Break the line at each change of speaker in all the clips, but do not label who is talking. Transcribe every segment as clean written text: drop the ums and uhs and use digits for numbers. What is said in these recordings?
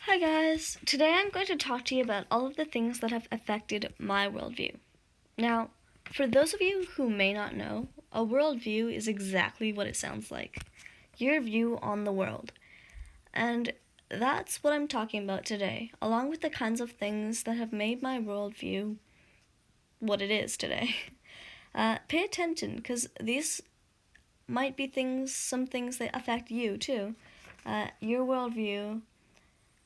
Hi guys! Today I'm going to talk to you about all of the things that have affected my worldview. Now, for those of you who may not know, a worldview is exactly what it sounds like. Your view on the world. And that's what I'm talking about today, along with the kinds of things that have made my worldview what it is today. Pay attention, because these might be some things that affect you too. Your worldview,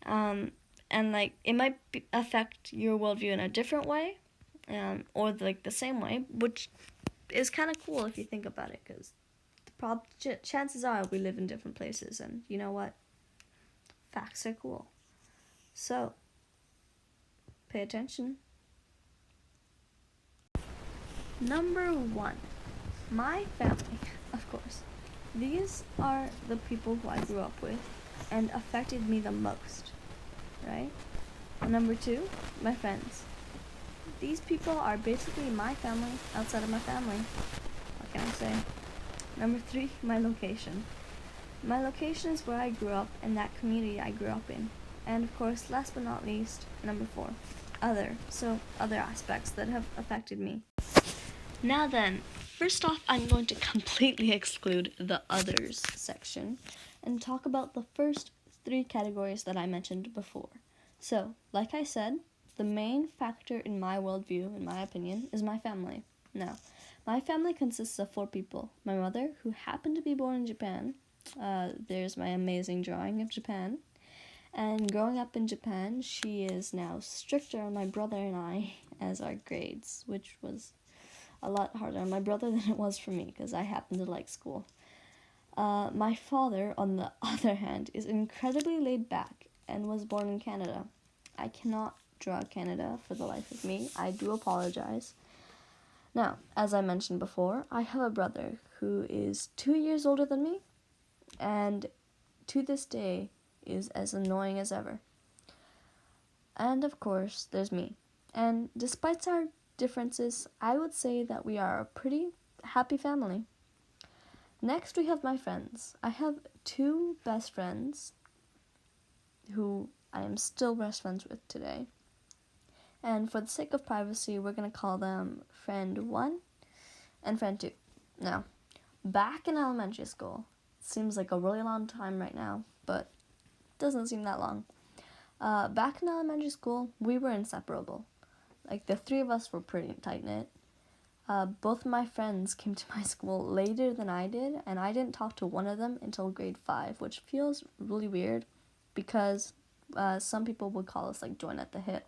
um, and it might affect your worldview in a different way, or the same way, which is kind of cool if you think about it, because chances are we live in different places, and you know what? Facts are cool. So, pay attention. Number one, my family, of course. These are the people who I grew up with and affected me the most, right? Number two, my friends. These people are basically my family outside of my family. What can I say? Number three, my location. My location is where I grew up and that community I grew up in. And of course, last but not least, number four, other aspects that have affected me. Now then, first off, I'm going to completely exclude the others section and talk about the first three categories that I mentioned before. So, like I said, the main factor in my worldview, in my opinion, is my family. Now, my family consists of four people. My mother, who happened to be born in Japan. There's my amazing drawing of Japan. And growing up in Japan, she is now stricter on my brother and I as our grades, which was a lot harder on my brother than it was for me, because I happen to like school. My father, on the other hand, is incredibly laid back and was born in Canada. I cannot draw Canada for the life of me. I do apologize. Now, as I mentioned before, I have a brother who is 2 years older than me, and to this day is as annoying as ever. And of course, there's me. And despite our differences, I would say that we are a pretty happy family. Next, we have my friends. I have two best friends who I am still best friends with today. And for the sake of privacy, we're going to call them friend 1 and friend 2. Now, back in elementary school, it seems like a really long time right now, but it doesn't seem that long. Back in elementary school, we were inseparable. Like, the three of us were pretty tight-knit. Both of my friends came to my school later than I did, and I didn't talk to one of them until grade 5, which feels really weird because some people would call us like join at the hip.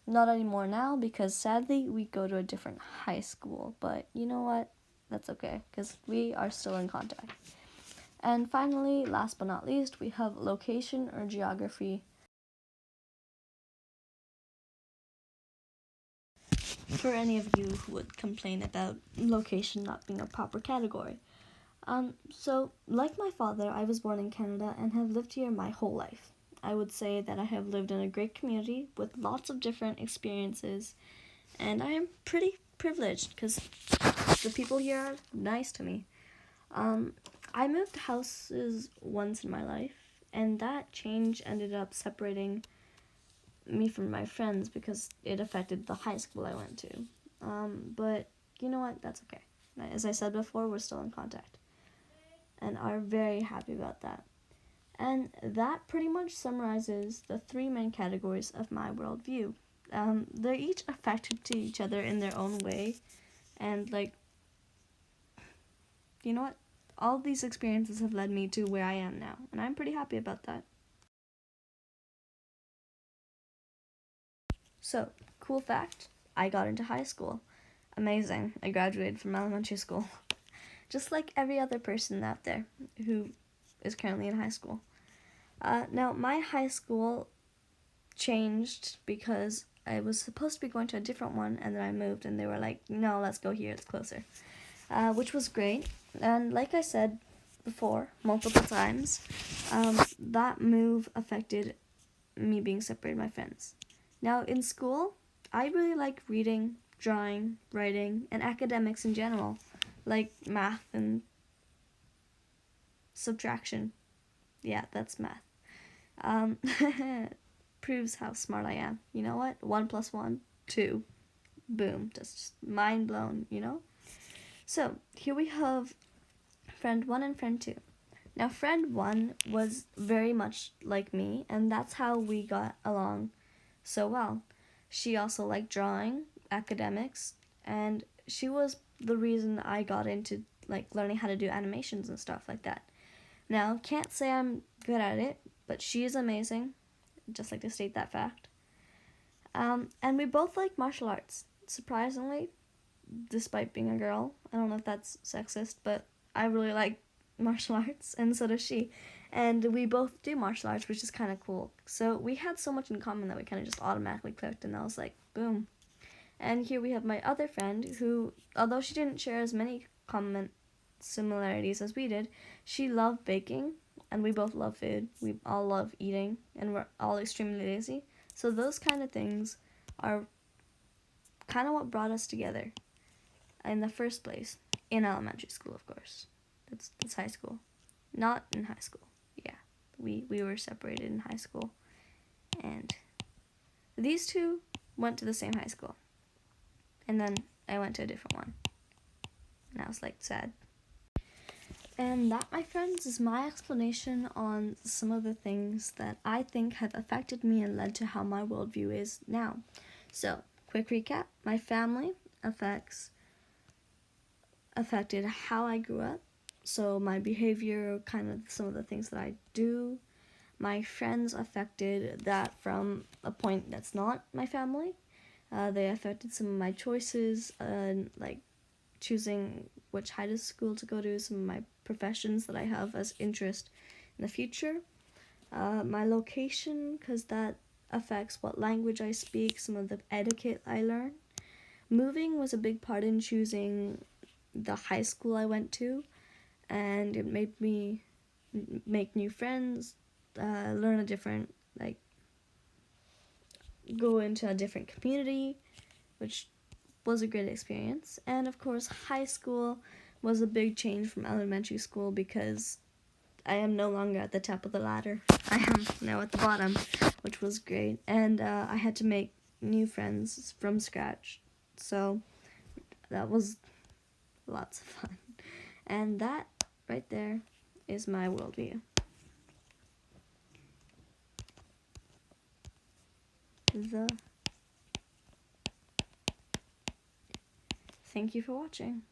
Not anymore now, because sadly we go to a different high school, but you know what? That's okay, because we are still in contact. And finally, last but not least, we have location or geography. For any of you who would complain about location not being a proper category. So, like my father, I was born in Canada and have lived here my whole life. I would say that I have lived in a great community with lots of different experiences, and I am pretty privileged because the people here are nice to me. I moved houses once in my life, and that change ended up separating me from my friends because it affected the high school I went to. But you know what? That's okay. As I said before, we're still in contact and are very happy about that. And that pretty much summarizes the three main categories of my worldview. They're each affected to each other in their own way, and you know what? All these experiences have led me to where I am now, and I'm pretty happy about that. So, cool fact, I got into high school. Amazing. I graduated from elementary school. Just like every other person out there who is currently in high school. Now, my high school changed because I was supposed to be going to a different one, and then I moved, and they were like, no, let's go here, it's closer. Which was great. And like I said before, multiple times, that move affected me being separated from my friends. Now, in school, I really like reading, drawing, writing, and academics in general, like math and subtraction. Yeah, that's math. proves how smart I am. You know what? 1 plus 1, 2. Boom. Just mind blown, you know? So, here we have friend 1 and friend 2. Now, friend 1 was very much like me, and that's how we got along so well. She also liked drawing, academics, and she was the reason I got into like learning how to do animations and stuff like that. Now, can't say I'm good at it, but she is amazing. Just like to state that fact. And we both like martial arts, surprisingly, despite being a girl. I don't know if that's sexist, but I really like martial arts, and so does she. And we both do martial arts, which is kind of cool. So we had so much in common that we kind of just automatically clicked, and I was like, boom. And here we have my other friend who, although she didn't share as many common similarities as we did, she loved baking, and we both love food. We all love eating, and we're all extremely lazy. So those kind of things are kind of what brought us together in the first place, in elementary school, of course. That's high school. Not in high school. Yeah, we were separated in high school. And these two went to the same high school. And then I went to a different one. And I was like sad. And that, my friends, is my explanation on some of the things that I think have affected me and led to how my worldview is now. So, quick recap. My family affected how I grew up. So my behavior, kind of some of the things that I do. My friends affected that from a point that's not my family. They affected some of my choices, like choosing which high school to go to, some of my professions that I have as interest in the future. My location, because that affects what language I speak, some of the etiquette I learn. Moving was a big part in choosing the high school I went to, and it made me make new friends, learn a different, like, go into a different community, which was a great experience. And of course, high school was a big change from elementary school because I am no longer at the top of the ladder. I am now at the bottom, which was great. And I had to make new friends from scratch. So that was lots of fun. And that right there is my worldview. Thank you for watching.